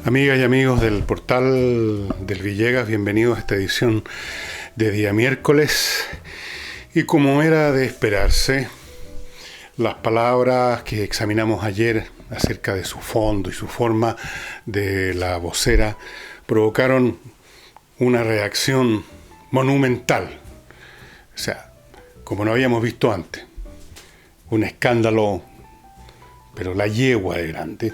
Amigas y amigos del portal del Villegas, bienvenidos a esta edición de día miércoles. Y como era de esperarse, las palabras que examinamos ayer acerca de su fondo y su forma de la vocera provocaron una reacción monumental. O sea, como no habíamos visto antes. Un escándalo, pero la yegua de grande.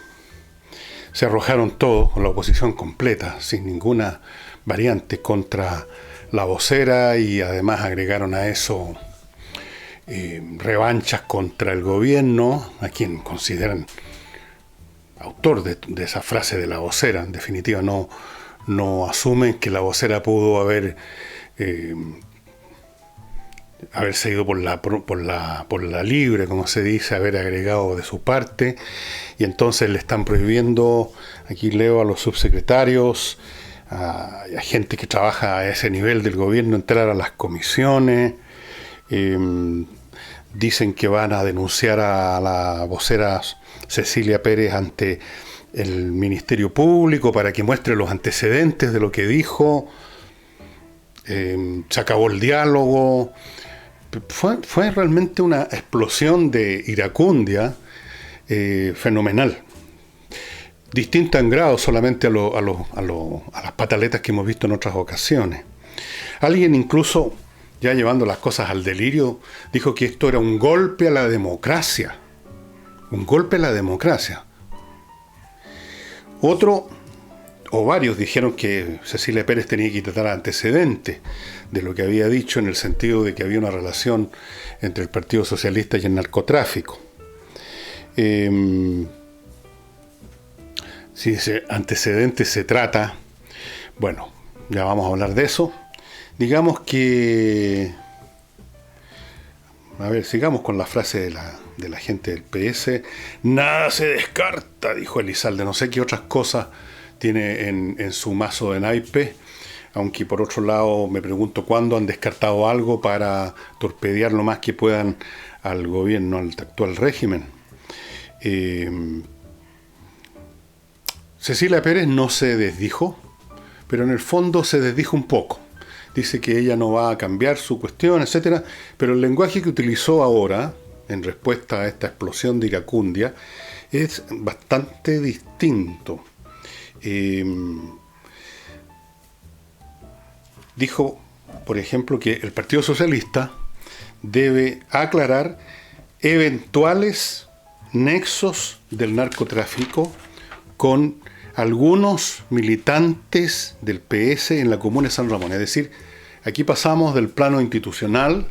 Se arrojaron todos, con la oposición completa, sin ninguna variante, contra la vocera y además agregaron a eso revanchas contra el gobierno, a quien consideran autor de esa frase de la vocera. En definitiva, no asumen que la vocera pudo haberse ido por la libre, como se dice, haber agregado de su parte, y entonces le están prohibiendo, aquí leo a los subsecretarios, a gente que trabaja a ese nivel del gobierno, entrar a las comisiones. Dicen que van a denunciar a la vocera Cecilia Pérez ante el Ministerio Público para que muestre los antecedentes de lo que dijo. Se acabó el diálogo. Fue realmente una explosión de iracundia fenomenal. Distinta en grado solamente a las pataletas que hemos visto en otras ocasiones. Alguien incluso, ya llevando las cosas al delirio, dijo que esto era un golpe a la democracia. Un golpe a la democracia. Otro, o varios, dijeron que Cecilia Pérez tenía que tratar antecedentes de lo que había dicho, en el sentido de que había una relación entre el Partido Socialista y el narcotráfico. Si ese antecedente se trata, bueno, ya vamos a hablar de eso. Digamos que, a ver, sigamos con la frase de la gente del PS. Nada se descarta, dijo Elizalde. No sé qué otras cosas tiene en su mazo de naipes, aunque por otro lado me pregunto cuándo han descartado algo para torpedear lo más que puedan al gobierno, al actual régimen. Cecilia Pérez no se desdijo, pero en el fondo se desdijo un poco. Dice que ella no va a cambiar su cuestión, etcétera, pero el lenguaje que utilizó ahora, en respuesta a esta explosión de iracundia, es bastante distinto. Dijo, por ejemplo, que el Partido Socialista debe aclarar eventuales nexos del narcotráfico con algunos militantes del PS en la comuna de San Ramón. Es decir, aquí pasamos del plano institucional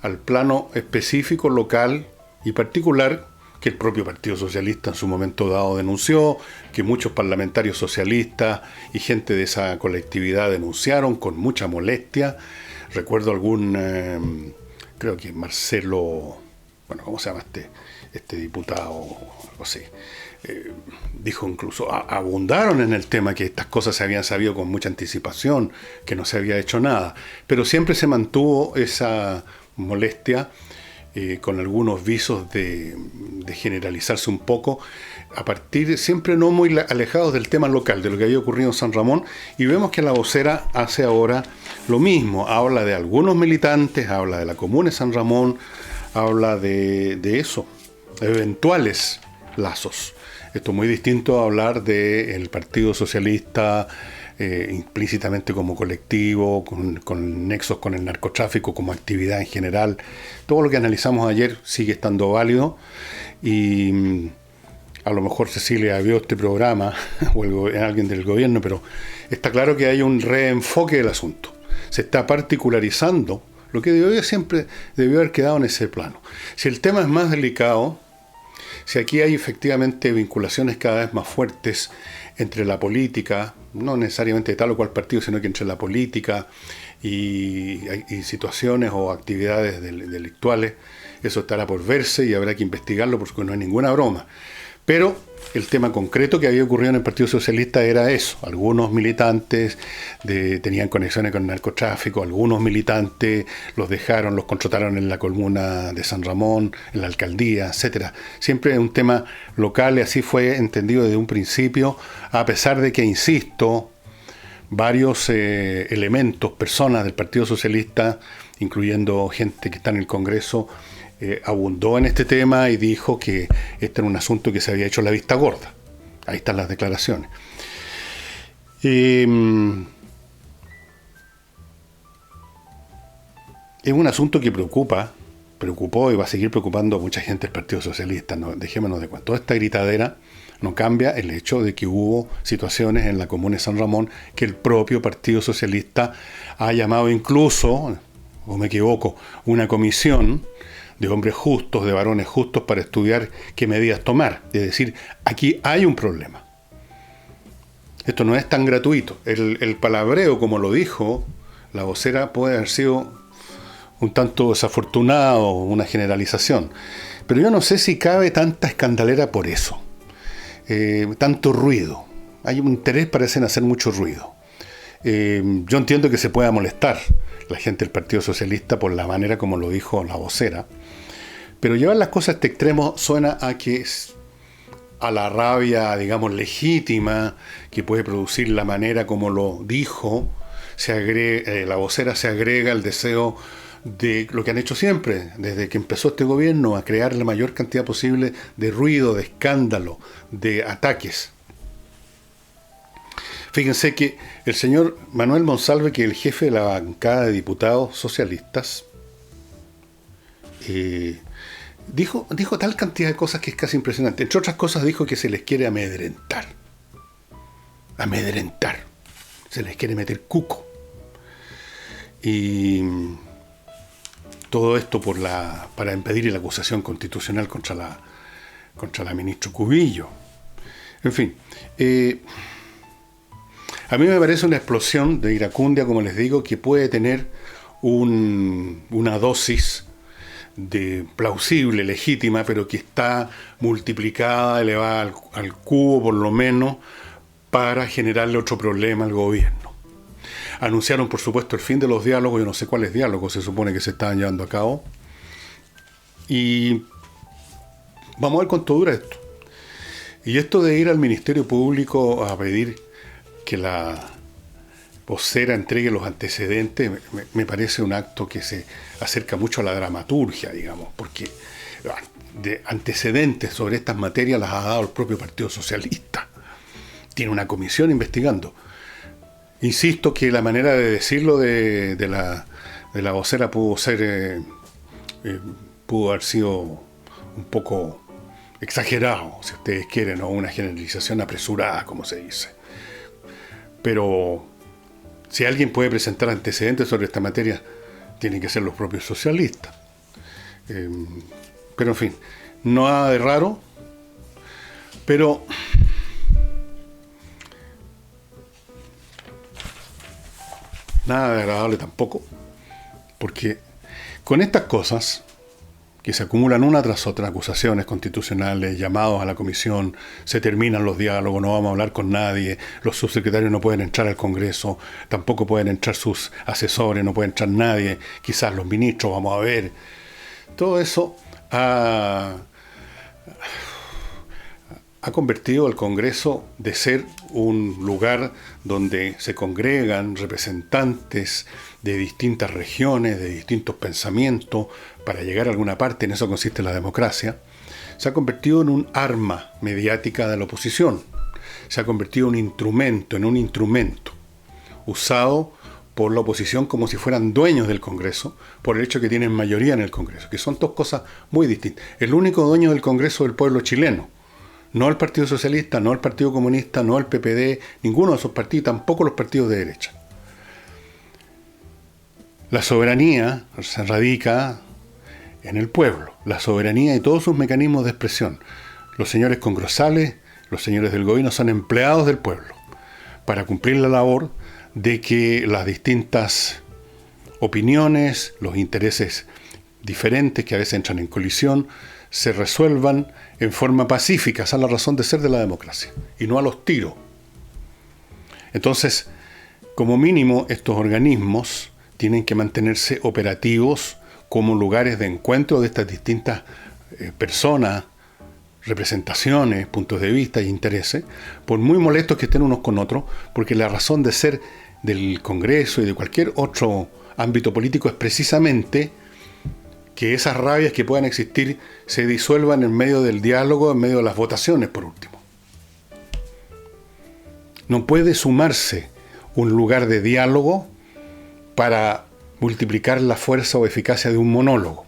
al plano específico, local y particular, que el propio Partido Socialista en su momento dado denunció, que muchos parlamentarios socialistas y gente de esa colectividad denunciaron con mucha molestia. Recuerdo creo que Marcelo, bueno, ¿cómo se llama este diputado? O sí, dijo incluso, abundaron en el tema, que estas cosas se habían sabido con mucha anticipación, que no se había hecho nada, pero siempre se mantuvo esa molestia, con algunos visos de generalizarse un poco, a partir siempre no muy alejados del tema local, de lo que había ocurrido en San Ramón, y vemos que la vocera hace ahora lo mismo, habla de algunos militantes, habla de la comuna de San Ramón, habla de eso, eventuales lazos. Esto es muy distinto a hablar del Partido Socialista implícitamente como colectivo, con nexos con el narcotráfico como actividad en general. Todo lo que analizamos ayer sigue estando válido, y a lo mejor Cecilia vio este programa o alguien del gobierno, pero está claro que hay un reenfoque del asunto. Se está particularizando lo que siempre debió haber quedado en ese plano. Si el tema es más delicado, si aquí hay efectivamente vinculaciones cada vez más fuertes entre la política, no necesariamente de tal o cual partido, sino que entre la política y situaciones o actividades delictuales, eso estará por verse y habrá que investigarlo porque no hay ninguna broma. Pero el tema concreto que había ocurrido en el Partido Socialista era eso. Algunos militantes tenían conexiones con el narcotráfico, algunos militantes los dejaron, los contrataron en la comuna de San Ramón, en la alcaldía, etcétera. Siempre es un tema local y así fue entendido desde un principio, a pesar de que, insisto, varios elementos, personas del Partido Socialista, incluyendo gente que está en el Congreso, abundó en este tema y dijo que este era un asunto que se había hecho a la vista gorda. Ahí están las declaraciones. Es un asunto que preocupó y va a seguir preocupando a mucha gente del Partido Socialista. No, dejémonos de cuenta. Toda esta gritadera no cambia el hecho de que hubo situaciones en la comuna de San Ramón que el propio Partido Socialista ha llamado incluso, o me equivoco, una comisión de hombres justos, de varones justos, para estudiar qué medidas tomar. Es decir, aquí hay un problema. Esto no es tan gratuito. El palabreo, como lo dijo la vocera, puede haber sido un tanto desafortunado, una generalización. Pero yo no sé si cabe tanta escandalera por eso. Tanto ruido. Hay un interés, parecen hacer mucho ruido. Yo entiendo que se pueda molestar la gente del Partido Socialista por la manera como lo dijo la vocera, pero llevar las cosas a este extremo suena a la rabia, digamos, legítima que puede producir la manera como lo dijo. La vocera se agrega el deseo de lo que han hecho siempre, desde que empezó este gobierno, a crear la mayor cantidad posible de ruido, de escándalo, de ataques. Fíjense que el señor Manuel Monsalve, que es el jefe de la bancada de diputados socialistas, dijo tal cantidad de cosas que es casi impresionante. Entre otras cosas dijo que se les quiere amedrentar. Se les quiere meter cuco. Y todo esto para impedir la acusación constitucional contra la ministra Cubillo. En fin, a mí me parece una explosión de iracundia, como les digo, que puede tener una dosis de plausible, legítima, pero que está multiplicada, elevada al cubo por lo menos, para generarle otro problema al gobierno. Anunciaron, por supuesto, el fin de los diálogos. Yo no sé cuáles diálogos se supone que se estaban llevando a cabo. Y vamos a ver cuánto dura esto. Y esto de ir al Ministerio Público a pedir que la vocera entregue los antecedentes, me parece un acto que se acerca mucho a la dramaturgia, digamos, porque de antecedentes sobre estas materias las ha dado el propio Partido Socialista. Tiene una comisión investigando. Insisto que la manera de decirlo de la vocera pudo haber sido un poco exagerado, si ustedes quieren, o una generalización apresurada, como se dice. Pero si alguien puede presentar antecedentes sobre esta materia, tienen que ser los propios socialistas. Pero en fin, no nada de raro, pero nada de agradable tampoco, porque con estas cosas que se acumulan una tras otra, acusaciones constitucionales, llamados a la comisión, se terminan los diálogos, no vamos a hablar con nadie, los subsecretarios no pueden entrar al Congreso, tampoco pueden entrar sus asesores, no puede entrar nadie, quizás los ministros, vamos a ver. Todo eso ha convertido al Congreso de ser un lugar donde se congregan representantes de distintas regiones, de distintos pensamientos, para llegar a alguna parte. En eso consiste la democracia. Se ha convertido en un arma mediática de la oposición. Se ha convertido en un instrumento usado por la oposición como si fueran dueños del Congreso, por el hecho que tienen mayoría en el Congreso, que son dos cosas muy distintas. El único dueño del Congreso es el pueblo chileno. No el Partido Socialista, no el Partido Comunista, no el PPD, ninguno de esos partidos, tampoco los partidos de derecha. La soberanía se radica en el pueblo, la soberanía y todos sus mecanismos de expresión. Los señores congrosales, los señores del gobierno son empleados del pueblo para cumplir la labor de que las distintas opiniones, los intereses diferentes que a veces entran en colisión se resuelvan en forma pacífica. Esa es la razón de ser de la democracia, y no a los tiros. Entonces, como mínimo, estos organismos tienen que mantenerse operativos como lugares de encuentro de estas distintas personas, representaciones, puntos de vista e intereses, por muy molestos que estén unos con otros, porque la razón de ser del Congreso y de cualquier otro ámbito político es precisamente que esas rabias que puedan existir se disuelvan en medio del diálogo, en medio de las votaciones, por último. No puede sumarse un lugar de diálogo para multiplicar la fuerza o eficacia de un monólogo.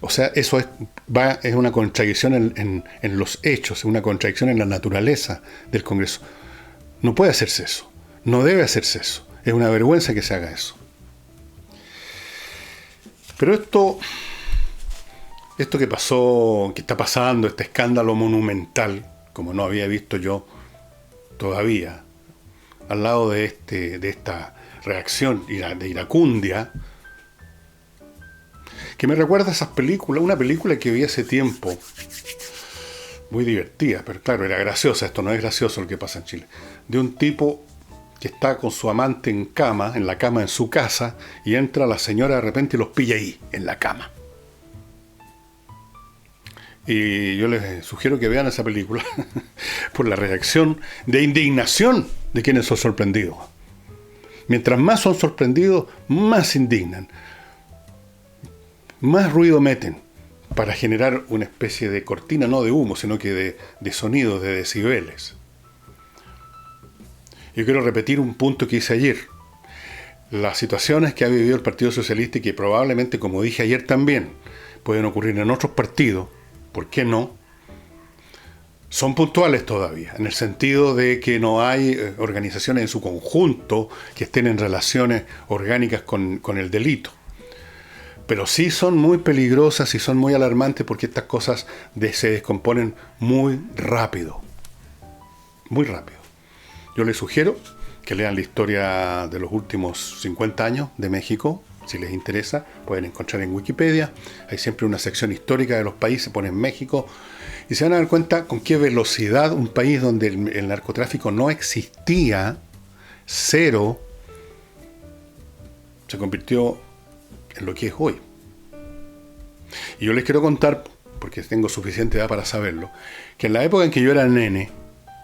O sea, eso es una contradicción en los hechos, es una contradicción en la naturaleza del Congreso. No puede hacerse eso, no debe hacerse eso. Es una vergüenza que se haga eso. Pero esto que pasó, que está pasando, este escándalo monumental, como no había visto yo todavía, al lado de esta reacción de iracundia, que me recuerda a esas películas, una película que vi hace tiempo, muy divertida, pero claro, era graciosa. Esto no es gracioso lo que pasa en Chile, de un tipo que está con su amante en la cama en su casa, y entra la señora de repente y los pilla ahí, en la cama. Y yo les sugiero que vean esa película por la reacción de indignación de quienes son sorprendidos. Mientras más son sorprendidos, más se indignan, más ruido meten para generar una especie de cortina, no de humo, sino que de sonidos, de decibeles. Yo quiero repetir un punto que hice ayer. Las situaciones que ha vivido el Partido Socialista, y que probablemente, como dije ayer también, pueden ocurrir en otros partidos, ¿por qué no?, son puntuales todavía, en el sentido de que no hay organizaciones en su conjunto que estén en relaciones orgánicas con el delito. Pero sí son muy peligrosas y son muy alarmantes, porque estas cosas se descomponen muy rápido. Muy rápido. Yo les sugiero que lean la historia de los últimos 50 años de México. Si les interesa, pueden encontrar en Wikipedia. Hay siempre una sección histórica de los países, ponen México, y se van a dar cuenta con qué velocidad un país donde el narcotráfico no existía, cero, se convirtió en lo que es hoy. Y yo les quiero contar, porque tengo suficiente edad para saberlo, que en la época en que yo era nene,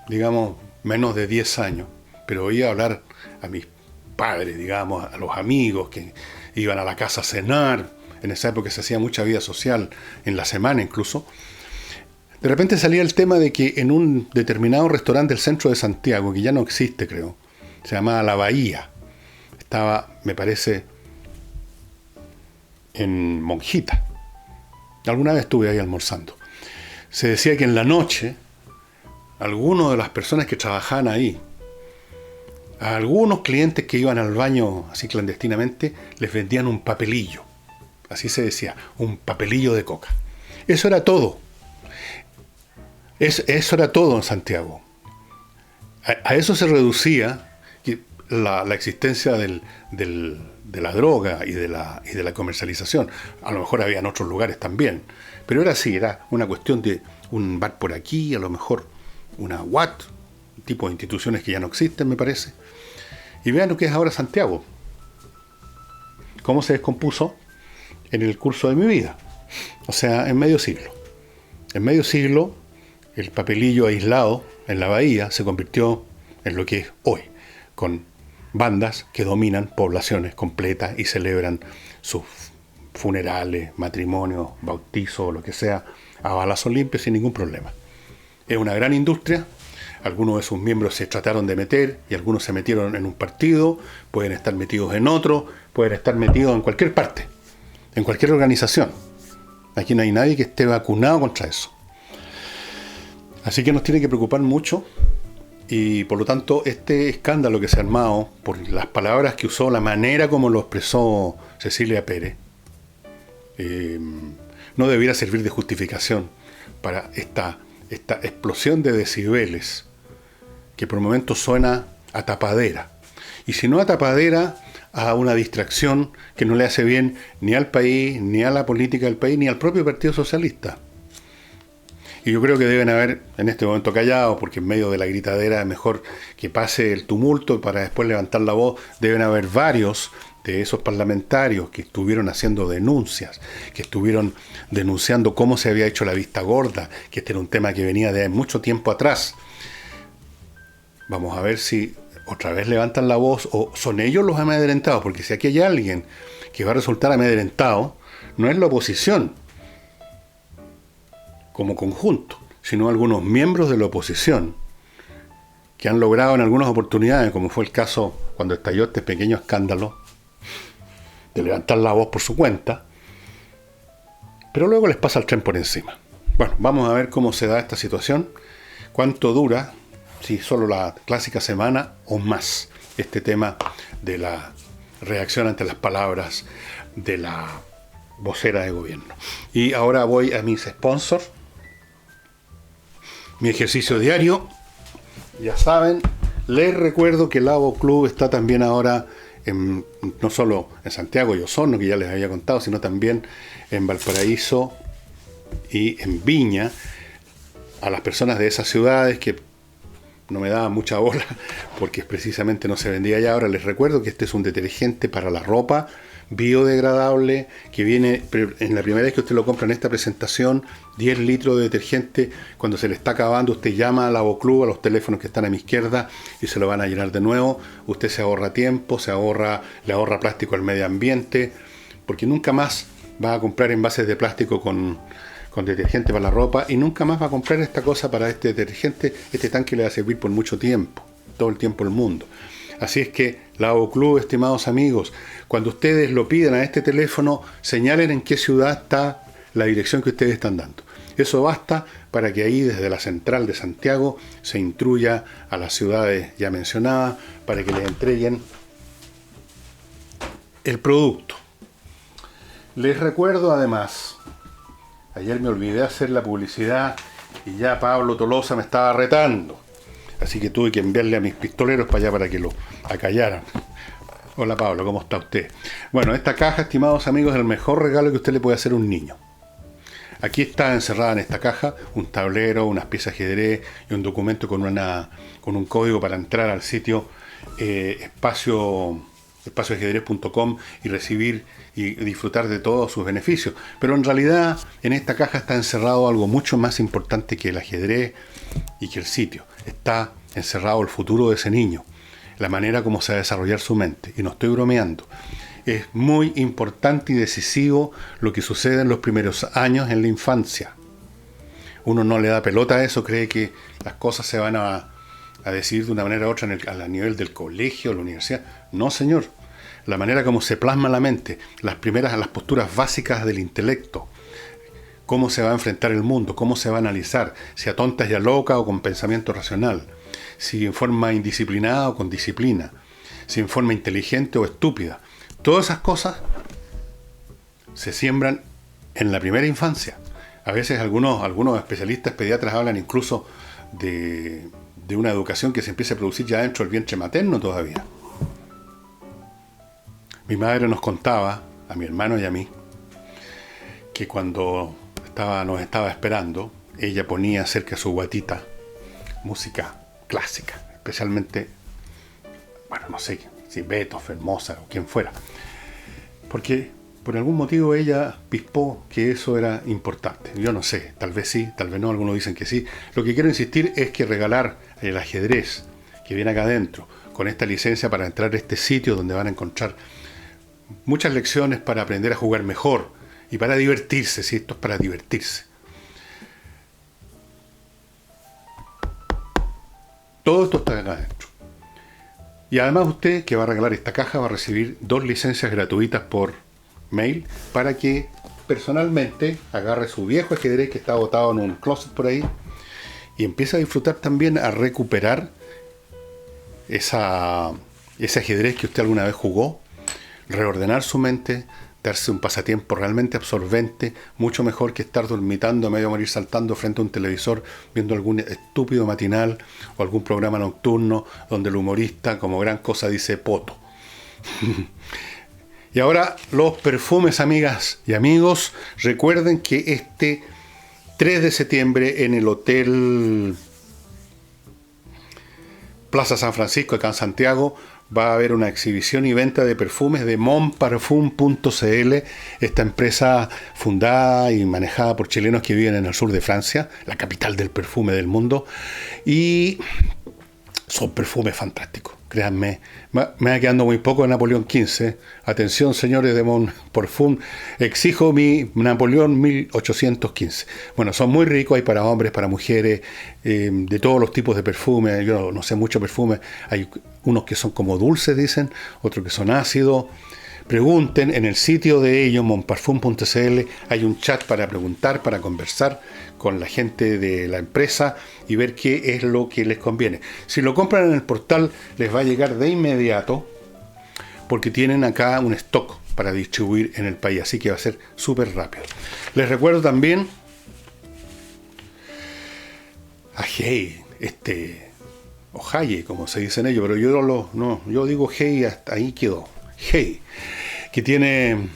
digamos menos de 10 años, pero oía hablar a mis padres, digamos, a los amigos que iban a la casa a cenar. En esa época se hacía mucha vida social, en la semana incluso. De repente salía el tema de que en un determinado restaurante del centro de Santiago, que ya no existe, creo, se llamaba La Bahía, estaba, me parece, en Monjita. Alguna vez estuve ahí almorzando. Se decía que en la noche, algunas de las personas que trabajaban ahí, a algunos clientes que iban al baño así clandestinamente, les vendían un papelillo. Así se decía, un papelillo de coca. Eso era todo. Eso era todo en Santiago. A eso se reducía la existencia de la droga y de la comercialización. A lo mejor había en otros lugares también, pero era así, era una cuestión de un bar por aquí, a lo mejor una UAT, tipo de instituciones que ya no existen, me parece. Y vean lo que es ahora Santiago, cómo se descompuso en el curso de mi vida, o sea, en medio siglo. En medio siglo, el papelillo aislado en la bahía se convirtió en lo que es hoy, con bandas que dominan poblaciones completas y celebran sus funerales, matrimonios, bautizos, lo que sea, a balazo limpio sin ningún problema. Es una gran industria. Algunos de sus miembros se trataron de meter y algunos se metieron en un partido, pueden estar metidos en otro, pueden estar metidos en cualquier parte, en cualquier organización. Aquí no hay nadie que esté vacunado contra eso. Así que nos tiene que preocupar mucho, y por lo tanto este escándalo que se ha armado por las palabras que usó, la manera como lo expresó Cecilia Pérez, no debiera servir de justificación para esta explosión de decibeles que por momentos suena a tapadera. Y si no a tapadera, a una distracción que no le hace bien ni al país, ni a la política del país, ni al propio Partido Socialista. Y yo creo que deben haber en este momento callados, porque en medio de la gritadera es mejor que pase el tumulto para después levantar la voz. Deben haber varios de esos parlamentarios que estuvieron haciendo denuncias, que estuvieron denunciando cómo se había hecho la vista gorda, que este era un tema que venía de mucho tiempo atrás. Vamos a ver si otra vez levantan la voz o son ellos los amedrentados, porque si aquí hay alguien que va a resultar amedrentado, no es la oposición como conjunto, sino algunos miembros de la oposición que han logrado en algunas oportunidades, como fue el caso cuando estalló este pequeño escándalo, de levantar la voz por su cuenta, pero luego les pasa el tren por encima. Bueno, vamos a ver cómo se da esta situación, cuánto dura, si solo la clásica semana o más, este tema de la reacción ante las palabras de la vocera de gobierno. Y ahora voy a mis sponsors. Mi ejercicio diario, ya saben, les recuerdo que el Avo Club está también ahora no solo en Santiago y Osorno, que ya les había contado, sino también en Valparaíso y en Viña. A las personas de esas ciudades que no me daban mucha bola porque precisamente no se vendía allá, ahora les recuerdo que este es un detergente para la ropa biodegradable, que viene en la primera vez que usted lo compra en esta presentación, 10 litros de detergente. Cuando se le está acabando, usted llama al Lavoclub, a los teléfonos que están a mi izquierda, y se lo van a llenar de nuevo. Usted se ahorra tiempo, le ahorra plástico al medio ambiente, porque nunca más va a comprar envases de plástico con detergente para la ropa, y nunca más va a comprar esta cosa para este detergente. Este tanque le va a servir por mucho tiempo, todo el tiempo del mundo. Así es que, Lavoclub, estimados amigos, cuando ustedes lo pidan a este teléfono, señalen en qué ciudad está la dirección que ustedes están dando. Eso basta para que ahí, desde la central de Santiago, se instruya a las ciudades ya mencionadas para que les entreguen el producto. Les recuerdo además, ayer me olvidé hacer la publicidad y ya Pablo Tolosa me estaba retando. Así que tuve que enviarle a mis pistoleros para allá para que lo acallaran. Hola Pablo, ¿cómo está usted? Bueno, esta caja, estimados amigos, es el mejor regalo que usted le puede hacer a un niño. Aquí está encerrada en esta caja un tablero, unas piezas de ajedrez y un documento con un código para entrar al sitio espacioajedrez.com y recibir y disfrutar de todos sus beneficios. Pero en realidad en esta caja está encerrado algo mucho más importante que el ajedrez y que el sitio. Está encerrado el futuro de ese niño, la manera como se va a desarrollar su mente. Y no estoy bromeando. Es muy importante y decisivo lo que sucede en los primeros años en la infancia. Uno no le da pelota a eso, cree que las cosas se van a decidir de una manera u otra a nivel del colegio, la universidad. No, señor. La manera como se plasma la mente, las posturas básicas del intelecto, cómo se va a enfrentar el mundo, cómo se va a analizar, si a tontas y a loca o con pensamiento racional, si en forma indisciplinada o con disciplina, si en forma inteligente o estúpida. Todas esas cosas se siembran en la primera infancia. A veces algunos especialistas pediatras hablan incluso de una educación que se empieza a producir ya dentro del vientre materno todavía. Mi madre nos contaba, a mi hermano y a mí, que cuando nos estaba esperando, ella ponía cerca de su guatita música clásica, especialmente, bueno, no sé si Beethoven, Mozart o quien fuera, porque por algún motivo ella pispó que eso era importante. Yo no sé, tal vez sí, tal vez no, algunos dicen que sí. Lo que quiero insistir es que regalar el ajedrez que viene acá adentro, con esta licencia para entrar a este sitio donde van a encontrar muchas lecciones para aprender a jugar mejor y para divertirse, si esto es para divertirse. Todo esto está acá adentro. Y además usted, que va a regalar esta caja, va a recibir 2 licencias gratuitas por mail para que personalmente agarre su viejo ajedrez que está botado en un closet por ahí y empiece a disfrutar también, a recuperar ese ajedrez que usted alguna vez jugó, reordenar su mente, darse un pasatiempo realmente absorbente, mucho mejor que estar dormitando, medio morir saltando frente a un televisor, viendo algún estúpido matinal o algún programa nocturno donde el humorista como gran cosa dice poto. Y ahora los perfumes, amigas y amigos. Recuerden que este 3 de septiembre en el Hotel Plaza San Francisco, acá en Santiago, va a haber una exhibición y venta de perfumes de monparfum.cl, esta empresa fundada y manejada por chilenos que viven en el sur de Francia, la capital del perfume del mundo, y son perfumes fantásticos, créanme. Me va quedando muy poco de Napoleón XV. Atención, señores de Monparfum, exijo mi Napoleón 1815. Bueno, son muy ricos, hay para hombres, para mujeres, de todos los tipos de perfumes. Yo no sé mucho perfume, hay unos que son como dulces, dicen, otros que son ácidos. Pregunten en el sitio de ellos, monparfum.cl, hay un chat para preguntar, para conversar con la gente de la empresa y ver qué es lo que les conviene. Si lo compran en el portal, les va a llegar de inmediato, porque tienen acá un stock para distribuir en el país, así que va a ser súper rápido. Les recuerdo también a Hey, o Haye, como se dicen ellos, pero yo digo Hey, hasta ahí quedó. Hey, que tiene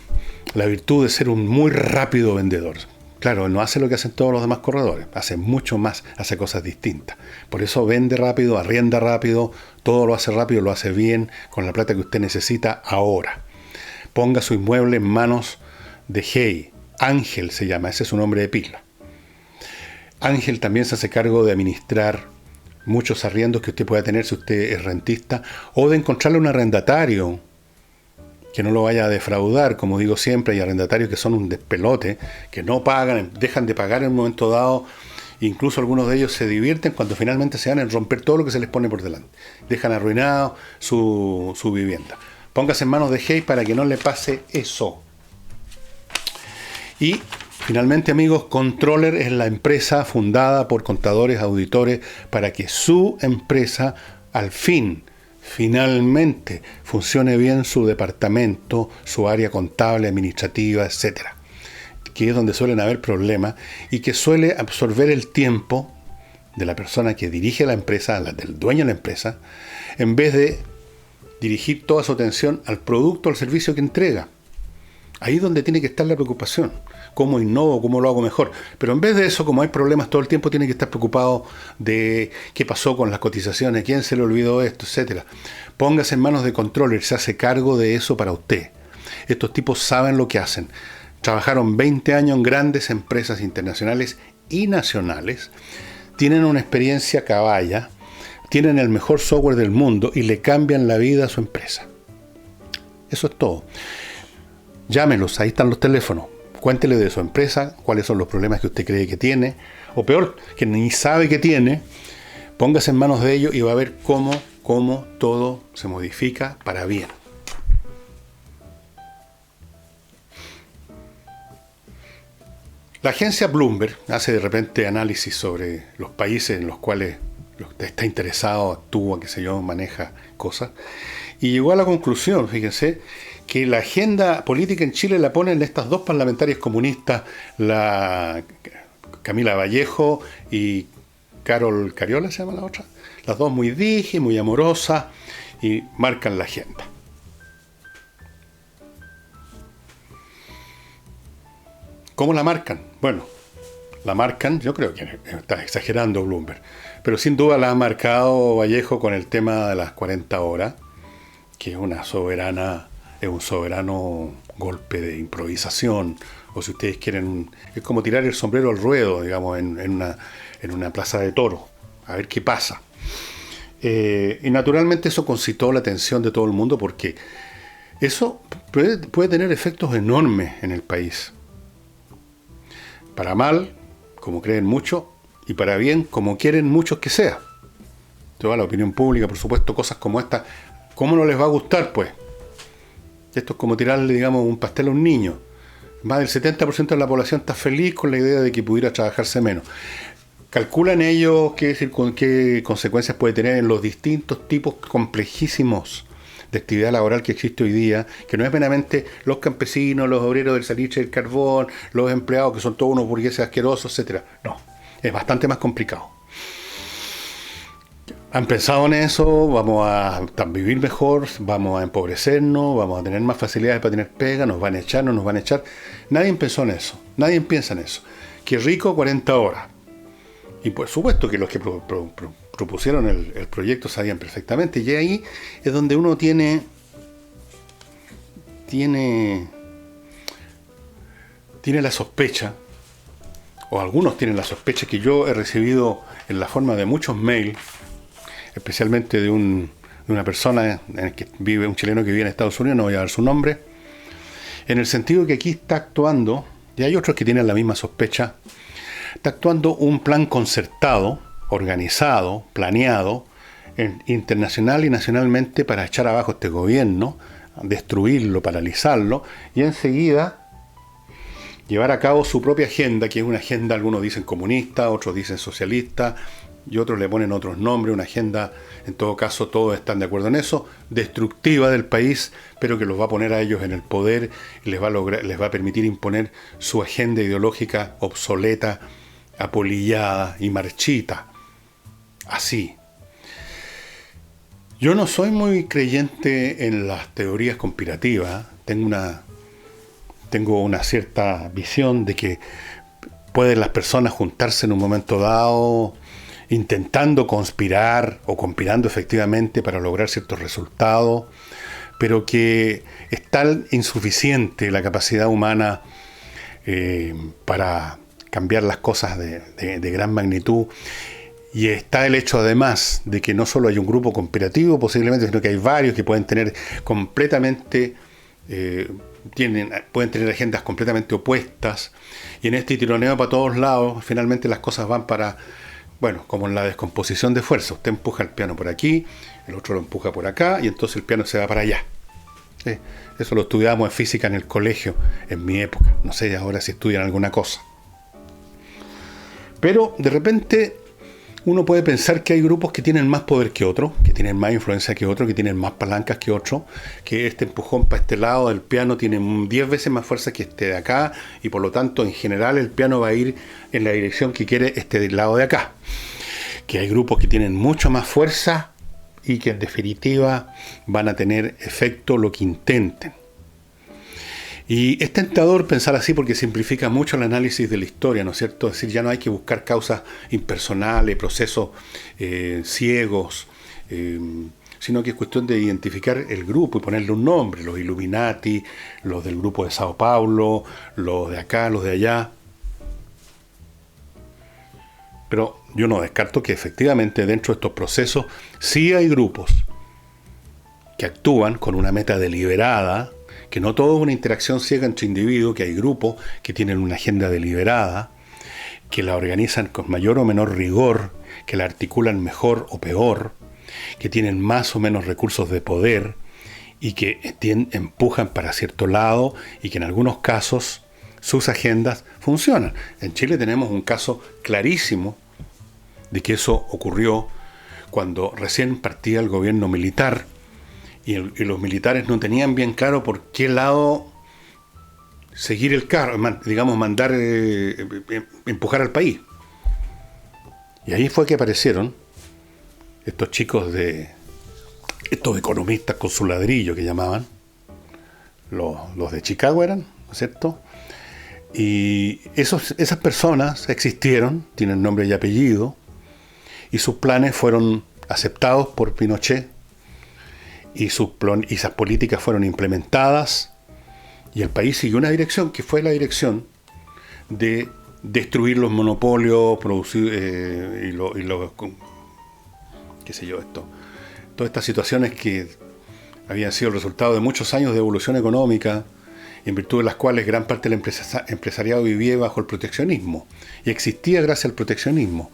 la virtud de ser un muy rápido vendedor. Claro, no hace lo que hacen todos los demás corredores, hace mucho más, hace cosas distintas. Por eso vende rápido, arrienda rápido, todo lo hace rápido, lo hace bien, con la plata que usted necesita ahora. Ponga su inmueble en manos de Hey. Ángel se llama, ese es su nombre de pila. Ángel también se hace cargo de administrar muchos arriendos que usted pueda tener si usted es rentista, o de encontrarle un arrendatario que no lo vaya a defraudar. Como digo siempre, hay arrendatarios que son un despelote, que no pagan, dejan de pagar en un momento dado, incluso algunos de ellos se divierten cuando finalmente se van a romper todo lo que se les pone por delante. Dejan arruinado su vivienda. Póngase en manos de Hey para que no le pase eso. Y finalmente, amigos, Controller es la empresa fundada por contadores, auditores, para que su empresa finalmente funcione bien su departamento, su área contable, administrativa, etcétera, que es donde suelen haber problemas y que suele absorber el tiempo de la persona que dirige la empresa, del dueño de la empresa, en vez de dirigir toda su atención al producto o al servicio que entrega. Ahí es donde tiene que estar la preocupación. ¿Cómo innovo? ¿Cómo lo hago mejor? Pero en vez de eso, como hay problemas todo el tiempo, tiene que estar preocupado de qué pasó con las cotizaciones, quién se le olvidó esto, etcétera. Póngase en manos de Controller, se hace cargo de eso para usted. Estos tipos saben lo que hacen. Trabajaron 20 años en grandes empresas internacionales y nacionales, tienen una experiencia caballa, tienen el mejor software del mundo y le cambian la vida a su empresa. Eso es todo. Llámelos, ahí están los teléfonos. Cuéntele de su empresa, cuáles son los problemas que usted cree que tiene, o peor, que ni sabe que tiene. Póngase en manos de ellos y va a ver cómo todo se modifica para bien. La agencia Bloomberg hace de repente análisis sobre los países en los cuales está interesado, actúa, qué sé yo, maneja cosas, y llegó a la conclusión, fíjense, que la agenda política en Chile la ponen estas dos parlamentarias comunistas, la Camila Vallejo y Carol Cariola, se llama la otra, las dos muy dije, muy amorosas, y marcan la agenda. ¿Cómo la marcan? Bueno, la marcan, yo creo que está exagerando Bloomberg, pero sin duda la ha marcado Vallejo con el tema de las 40 horas, que es un soberano golpe de improvisación, o si ustedes quieren, es como tirar el sombrero al ruedo, digamos, en una plaza de toros, a ver qué pasa. Y naturalmente eso concitó la atención de todo el mundo, porque eso puede tener efectos enormes en el país. Para mal, como creen muchos, y para bien, como quieren muchos que sea. Toda la opinión pública, por supuesto, cosas como esta, ¿cómo no les va a gustar, pues? Esto es como tirarle, digamos, un pastel a un niño. Más del 70% de la población está feliz con la idea de que pudiera trabajarse menos. Calculan ellos qué consecuencias puede tener en los distintos tipos complejísimos de actividad laboral que existe hoy día, que no es meramente los campesinos, los obreros del salitre del carbón, los empleados que son todos unos burgueses asquerosos, etcétera. No, es bastante más complicado. han pensado en eso, vamos a vivir mejor, vamos a empobrecernos, vamos a tener más facilidades para tener pega, nos van a echar, no nos van a echar. Nadie pensó en eso, nadie piensa en eso. Qué rico 40 horas. Y por supuesto que los que propusieron el proyecto sabían perfectamente. Y ahí es donde uno tiene la sospecha, o algunos tienen la sospecha, que yo he recibido en la forma de muchos mails, especialmente de una persona que vive, un chileno que vive en Estados Unidos, no voy a dar su nombre, en el sentido que aquí está actuando, y hay otros que tienen la misma sospecha, está actuando un plan concertado, organizado, planeado, internacional y nacionalmente para echar abajo este gobierno, destruirlo, paralizarlo, y enseguida llevar a cabo su propia agenda, que es una agenda, algunos dicen comunista, otros dicen socialista, y otros le ponen otros nombres, una agenda, en todo caso todos están de acuerdo en eso, destructiva del país, pero que los va a poner a ellos en el poder y les va a permitir imponer su agenda ideológica obsoleta, apolillada y marchita. Así. Yo no soy muy creyente en las teorías conspirativas, tengo una cierta visión de que pueden las personas juntarse en un momento dado intentando conspirar o conspirando efectivamente para lograr ciertos resultados, pero que es tan insuficiente la capacidad humana para cambiar las cosas de gran magnitud. Y está el hecho además de que no solo hay un grupo conspirativo posiblemente, sino que hay varios que pueden tener completamente pueden tener agendas completamente opuestas, y en este tironeo para todos lados finalmente las cosas van para, bueno, como en la descomposición de fuerza, usted empuja el piano por aquí, el otro lo empuja por acá y entonces el piano se va para allá. Eso lo estudiábamos en física en el colegio en mi época, no sé ahora si estudian alguna cosa, pero de repente uno puede pensar que hay grupos que tienen más poder que otros, que tienen más influencia que otros, que tienen más palancas que otros, que este empujón para este lado del piano tiene 10 veces más fuerza que este de acá, y por lo tanto en general el piano va a ir en la dirección que quiere este del lado de acá. Que hay grupos que tienen mucho más fuerza y que en definitiva van a tener efecto lo que intenten. Y es tentador pensar así porque simplifica mucho el análisis de la historia, ¿no es cierto? Es decir, ya no hay que buscar causas impersonales, procesos ciegos, sino que es cuestión de identificar el grupo y ponerle un nombre, los Illuminati, los del grupo de Sao Paulo, los de acá, los de allá. Pero yo no descarto que efectivamente dentro de estos procesos sí hay grupos que actúan con una meta deliberada, que no todo es una interacción ciega entre individuos, que hay grupos que tienen una agenda deliberada, que la organizan con mayor o menor rigor, que la articulan mejor o peor, que tienen más o menos recursos de poder y que empujan para cierto lado y que en algunos casos sus agendas funcionan. En Chile tenemos un caso clarísimo de que eso ocurrió cuando recién partía el gobierno militar, y los militares no tenían bien claro por qué lado seguir el carro, digamos, mandar, empujar al país. Y ahí fue que aparecieron estos chicos estos economistas con su ladrillo que llamaban, los de Chicago eran, ¿no es cierto? Y esas personas existieron, tienen nombre y apellido, y sus planes fueron aceptados por Pinochet, y esas políticas fueron implementadas, y el país siguió una dirección que fue la dirección de destruir los monopolios, producir qué sé yo, todas estas situaciones que habían sido el resultado de muchos años de evolución económica, en virtud de las cuales gran parte del empresariado vivía bajo el proteccionismo, y existía gracias al proteccionismo.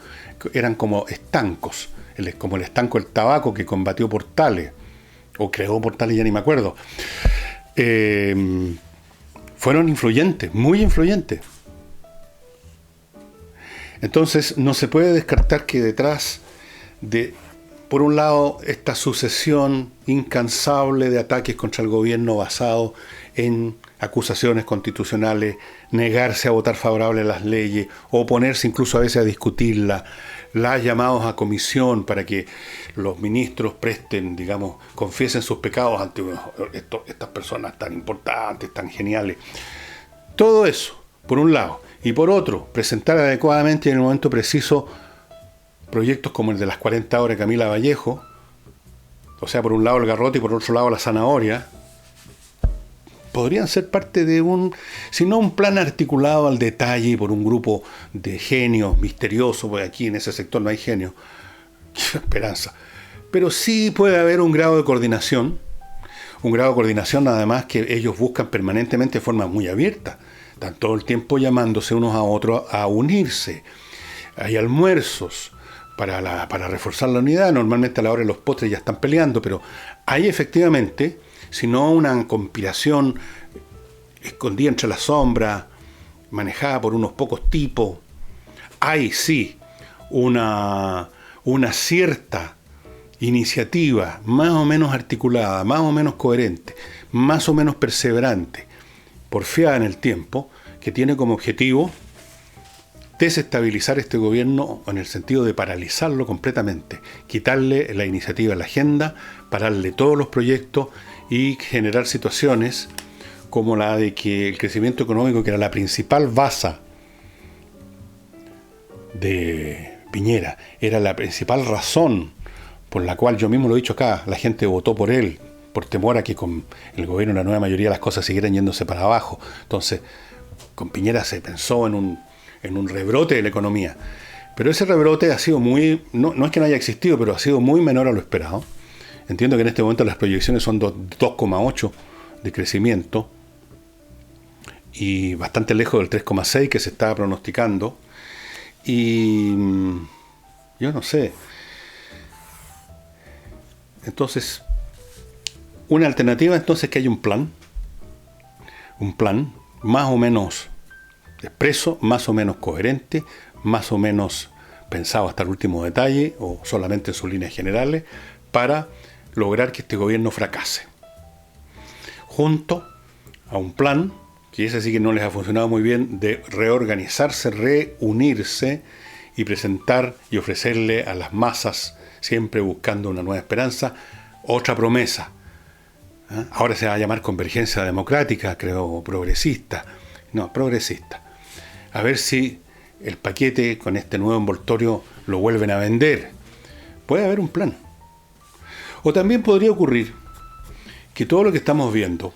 Eran como estancos, como el estanco del tabaco que combatió Portales, o creó Portales, ya ni me acuerdo. Fueron influyentes, muy influyentes. Entonces no se puede descartar que detrás de, por un lado, esta sucesión incansable de ataques contra el gobierno basado en acusaciones constitucionales, negarse a votar favorable a las leyes, oponerse incluso a veces a discutirlas, las llamados a comisión para que los ministros presten, digamos, confiesen sus pecados ante estas personas tan importantes, tan geniales. Todo eso, por un lado. Y por otro, presentar adecuadamente y en el momento preciso proyectos como el de las 40 horas de Camila Vallejo, o sea, por un lado el garrote y por otro lado la zanahoria, podrían ser parte de si no un plan articulado al detalle por un grupo de genios misteriosos, porque aquí en ese sector no hay genios, qué esperanza, pero sí puede haber un grado de coordinación además que ellos buscan permanentemente de forma muy abierta, están todo el tiempo llamándose unos a otros a unirse, hay almuerzos para reforzar la unidad, normalmente a la hora de los postres ya están peleando, pero hay efectivamente, si no una conspiración escondida entre la sombra, manejada por unos pocos tipos, hay sí una cierta iniciativa más o menos articulada, más o menos coherente, más o menos perseverante, porfiada en el tiempo, que tiene como objetivo desestabilizar este gobierno en el sentido de paralizarlo completamente, quitarle la iniciativa a la agenda, pararle todos los proyectos y generar situaciones como la de que el crecimiento económico, que era la principal base de Piñera, era la principal razón por la cual, yo mismo lo he dicho acá, la gente votó por él, por temor a que con el gobierno, la nueva mayoría, las cosas siguieran yéndose para abajo. Entonces, con Piñera se pensó en un rebrote de la economía. Pero ese rebrote ha sido no es que no haya existido, pero ha sido muy menor a lo esperado. Entiendo que en este momento las proyecciones son 2,8 de crecimiento y bastante lejos del 3,6 que se estaba pronosticando. Y yo no sé. Entonces, una alternativa entonces es que haya un plan más o menos expreso, más o menos coherente, más o menos pensado hasta el último detalle o solamente en sus líneas generales para lograr que este gobierno fracase. Junto a un plan, que ese sí que no les ha funcionado muy bien, de reorganizarse, reunirse y presentar y ofrecerle a las masas, siempre buscando una nueva esperanza, otra promesa. Ahora se va a llamar convergencia democrática, creo, progresista. No, progresista. A ver si el paquete con este nuevo envoltorio lo vuelven a vender. Puede haber un plan. O también podría ocurrir que todo lo que estamos viendo,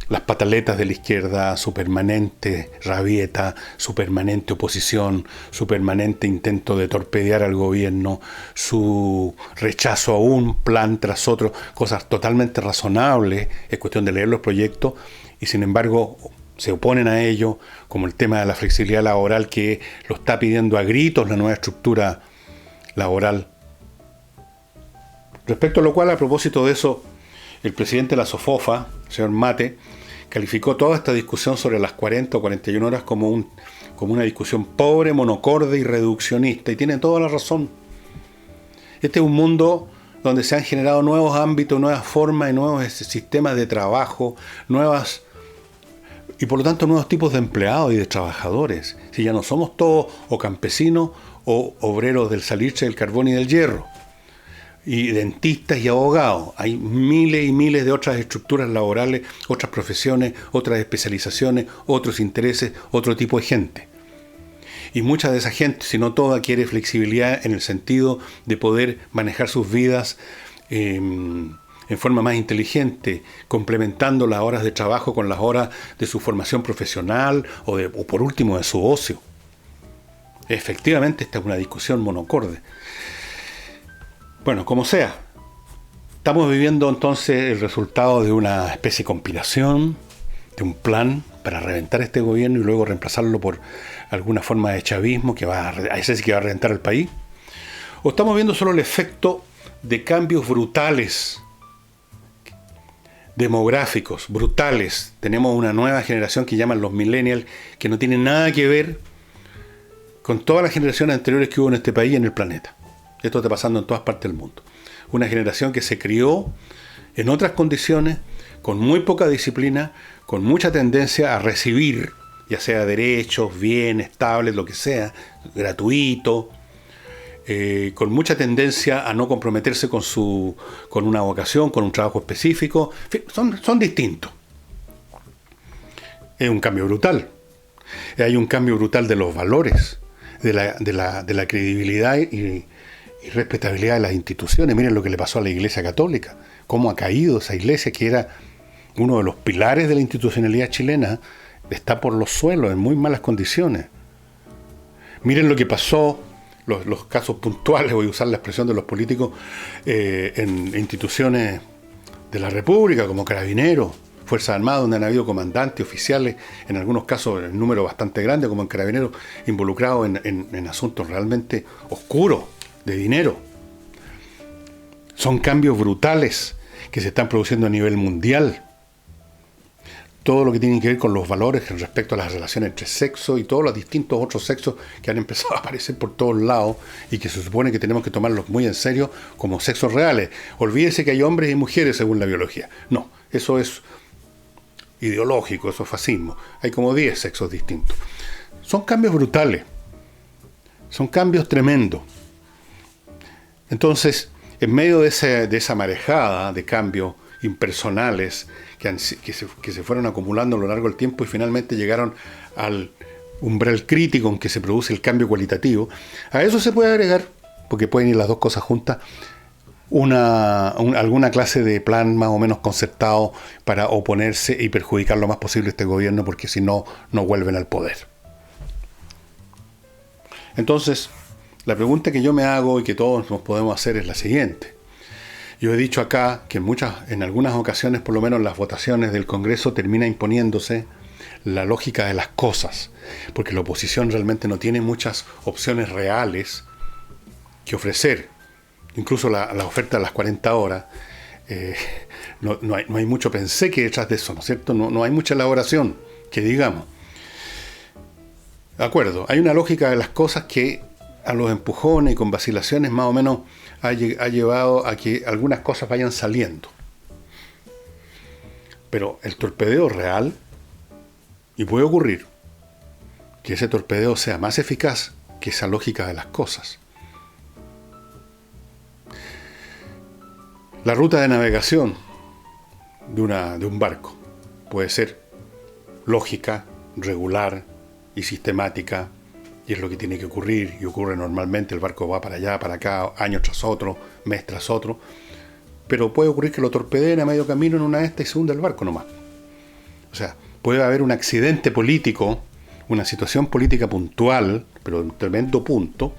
las pataletas de la izquierda, su permanente rabieta, su permanente oposición, su permanente intento de torpedear al gobierno, su rechazo a un plan tras otro, cosas totalmente razonables, es cuestión de leer los proyectos, y sin embargo se oponen a ello, como el tema de la flexibilidad laboral que lo está pidiendo a gritos la nueva estructura laboral. Respecto a lo cual, a propósito de eso, el presidente de la SOFOFA, el señor Mate, calificó toda esta discusión sobre las 40 o 41 horas como una discusión pobre, monocorde y reduccionista, y tiene toda la razón. Este es un mundo donde se han generado nuevos ámbitos, nuevas formas y nuevos sistemas de trabajo, y por lo tanto nuevos tipos de empleados y de trabajadores. Si ya no somos todos o campesinos o obreros del salitre, del carbón y del hierro, y dentistas y abogados, hay miles y miles de otras estructuras laborales, otras profesiones, otras especializaciones, otros intereses, otro tipo de gente. Y mucha de esa gente, si no toda, quiere flexibilidad en el sentido de poder manejar sus vidas en forma más inteligente, complementando las horas de trabajo con las horas de su formación profesional o por último de su ocio. Efectivamente, esta es una discusión monocorde. Bueno, como sea, estamos viviendo entonces el resultado de una especie de conspiración, de un plan para reventar este gobierno y luego reemplazarlo por alguna forma de chavismo que ese sí que va a reventar el país. O estamos viendo solo el efecto de cambios brutales, demográficos, brutales. Tenemos una nueva generación que llaman los millennials, que no tienen nada que ver con todas las generaciones anteriores que hubo en este país y en el planeta. Esto está pasando en todas partes del mundo. Una generación que se crió en otras condiciones, con muy poca disciplina, con mucha tendencia a recibir, ya sea derechos, bienes, estables, lo que sea, gratuito, con mucha tendencia a no comprometerse con una vocación, con un trabajo específico. En fin, son distintos. Es un cambio brutal. Hay un cambio brutal de los valores, de la credibilidad y respetabilidad de las instituciones. Miren lo que le pasó a la Iglesia Católica, cómo ha caído esa iglesia que era uno de los pilares de la institucionalidad chilena, está por los suelos, en muy malas condiciones. Miren lo que pasó, los casos puntuales, voy a usar la expresión de los políticos, en instituciones de la República, como Carabineros, Fuerzas Armadas, donde han habido comandantes, oficiales, en algunos casos en número bastante grande, como en Carabineros, involucrados en asuntos realmente oscuros, de dinero. Son cambios brutales que se están produciendo a nivel mundial. Todo lo que tiene que ver con los valores respecto a las relaciones entre sexos y todos los distintos otros sexos que han empezado a aparecer por todos lados y que se supone que tenemos que tomarlos muy en serio como sexos reales. Olvídese que hay hombres y mujeres según la biología. No, eso es ideológico, eso es fascismo. Hay como 10 sexos distintos. Son cambios brutales. Son cambios tremendos. Entonces, en medio de esa marejada de cambios impersonales que se fueron acumulando a lo largo del tiempo y finalmente llegaron al umbral crítico en que se produce el cambio cualitativo, a eso se puede agregar, porque pueden ir las dos cosas juntas, alguna clase de plan más o menos concertado para oponerse y perjudicar lo más posible a este gobierno, porque si no, no vuelven al poder. Entonces, la pregunta que yo me hago y que todos nos podemos hacer es la siguiente. Yo he dicho acá que en algunas ocasiones, por lo menos en las votaciones del Congreso, termina imponiéndose la lógica de las cosas, porque la oposición realmente no tiene muchas opciones reales que ofrecer. Incluso la oferta de las 40 horas, no hay mucho pensé que detrás de eso, ¿no es cierto? No hay mucha elaboración, que digamos. De acuerdo, hay una lógica de las cosas que a los empujones y con vacilaciones más o menos ha llevado a que algunas cosas vayan saliendo. Pero el torpedeo real, y puede ocurrir que ese torpedeo sea más eficaz que esa lógica de las cosas. La ruta de navegación de un barco puede ser lógica, regular y sistemática, y es lo que tiene que ocurrir, y ocurre normalmente. El barco va para allá, para acá, año tras otro, mes tras otro, pero puede ocurrir que lo torpedeen a medio camino en una de estas y se hunda el barco nomás. O sea, puede haber un accidente político, una situación política puntual, pero en un tremendo punto,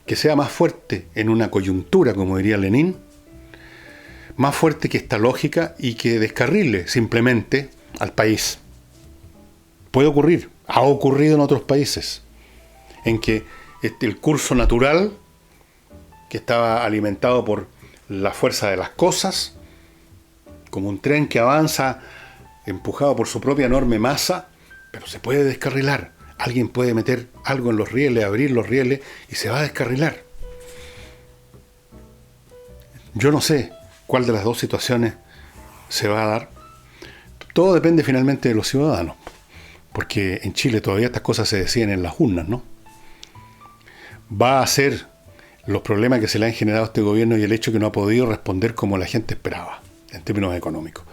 que sea más fuerte en una coyuntura, como diría Lenin, más fuerte que esta lógica y que descarrile simplemente al país. Puede ocurrir, ha ocurrido en otros países, en que el curso natural, que estaba alimentado por la fuerza de las cosas, como un tren que avanza empujado por su propia enorme masa, pero se puede descarrilar. Alguien puede meter algo en los rieles, abrir los rieles y se va a descarrilar. Yo no sé cuál de las dos situaciones se va a dar. Todo depende finalmente de los ciudadanos, porque en Chile todavía estas cosas se deciden en las urnas, ¿no? Va a ser los problemas que se le han generado a este gobierno y el hecho que no ha podido responder como la gente esperaba, en términos económicos.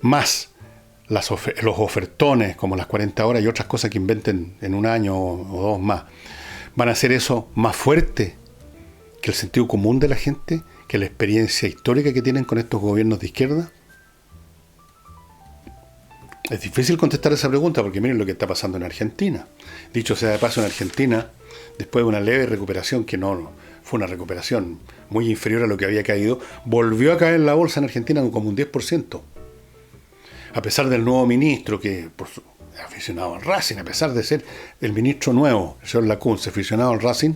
Más los ofertones, como las 40 horas y otras cosas que inventen en un año o dos más, van a hacer eso más fuerte que el sentido común de la gente, que la experiencia histórica que tienen con estos gobiernos de izquierda. Es difícil contestar esa pregunta porque miren lo que está pasando en Argentina. Dicho sea de paso, en Argentina, después de una leve recuperación, que no fue una recuperación muy inferior a lo que había caído, volvió a caer la bolsa en Argentina como un 10%. A pesar del nuevo ministro, que es aficionado al Racing, a pesar de ser el ministro nuevo, el señor Lacunce, aficionado al Racing,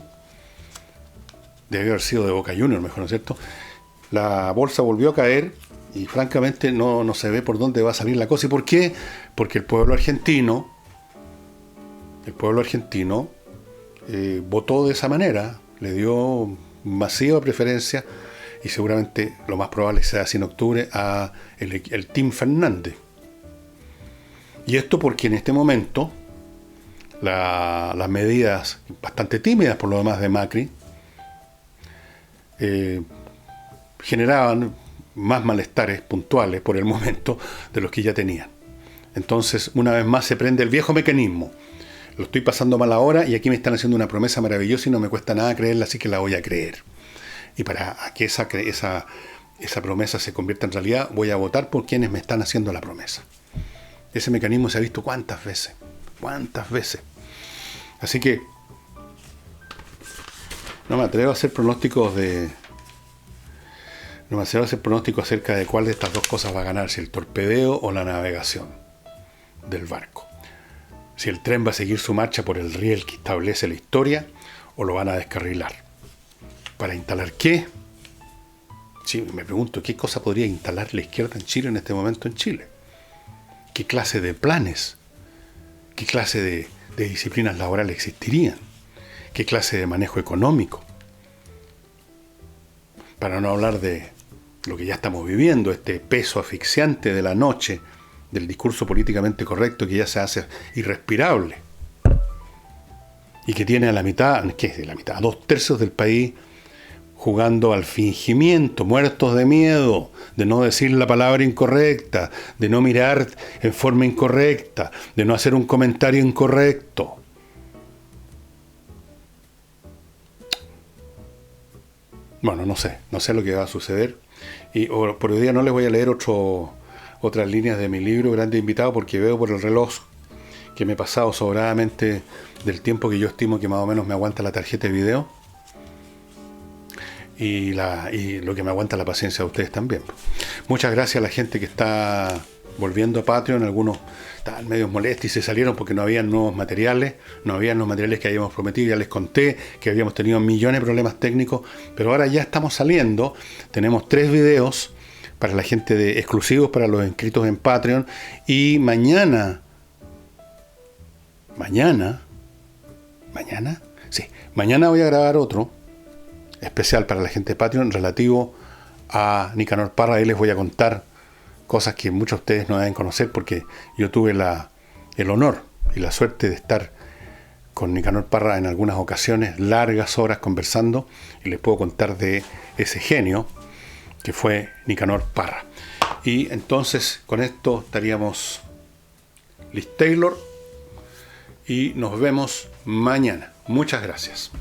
debe haber sido de Boca Juniors, mejor, ¿no es cierto? La bolsa volvió a caer y francamente no se ve por dónde va a salir la cosa. ¿Y por qué? Porque el pueblo argentino votó de esa manera, le dio masiva preferencia y seguramente lo más probable sea así en octubre, a el Team Fernández. Y esto porque en este momento las medidas bastante tímidas por lo demás de Macri generaban más malestares puntuales por el momento de los que ya tenían. Entonces, una vez más se prende el viejo mecanismo. Lo estoy pasando mal ahora y aquí me están haciendo una promesa maravillosa y no me cuesta nada creerla, así que la voy a creer. Y para que esa promesa se convierta en realidad, voy a votar por quienes me están haciendo la promesa. Ese mecanismo se ha visto cuántas veces. Así que no me atrevo a hacer pronósticos acerca de cuál de estas dos cosas va a ganar, si el torpedeo o la navegación del barco. Si el tren va a seguir su marcha por el riel que establece la historia o lo van a descarrilar. ¿Para instalar qué? Sí, me pregunto, ¿qué cosa podría instalar la izquierda en Chile en este momento en Chile? ¿Qué clase de planes? ¿Qué clase de disciplinas laborales existirían? ¿Qué clase de manejo económico? Para no hablar de lo que ya estamos viviendo, este peso asfixiante de la noche, del discurso políticamente correcto que ya se hace irrespirable y que tiene a la mitad, ¿qué es de la mitad? A 2/3 del país jugando al fingimiento, muertos de miedo, de no decir la palabra incorrecta, de no mirar en forma incorrecta, de no hacer un comentario incorrecto. Bueno, no sé lo que va a suceder. Y por hoy día no les voy a leer otras líneas de mi libro, Grande Invitado, porque veo por el reloj que me he pasado sobradamente del tiempo que yo estimo que más o menos me aguanta la tarjeta de video y lo que me aguanta la paciencia de ustedes también. Muchas gracias a la gente que está volviendo a Patreon. Algunos estaban medio molestos y se salieron porque no habían nuevos materiales, que habíamos prometido. Ya les conté que habíamos tenido millones de problemas técnicos, pero ahora ya estamos saliendo. Tenemos 3 videos para la gente exclusivos para los inscritos en Patreon, y mañana voy a grabar otro especial para la gente de Patreon relativo a Nicanor Parra. Ahí les voy a contar cosas que muchos de ustedes no deben conocer, porque yo tuve el honor y la suerte de estar con Nicanor Parra en algunas ocasiones, largas horas conversando, y les puedo contar de ese genio que fue Nicanor Parra. Y entonces con esto estaríamos Liz Taylor y nos vemos mañana. Muchas gracias.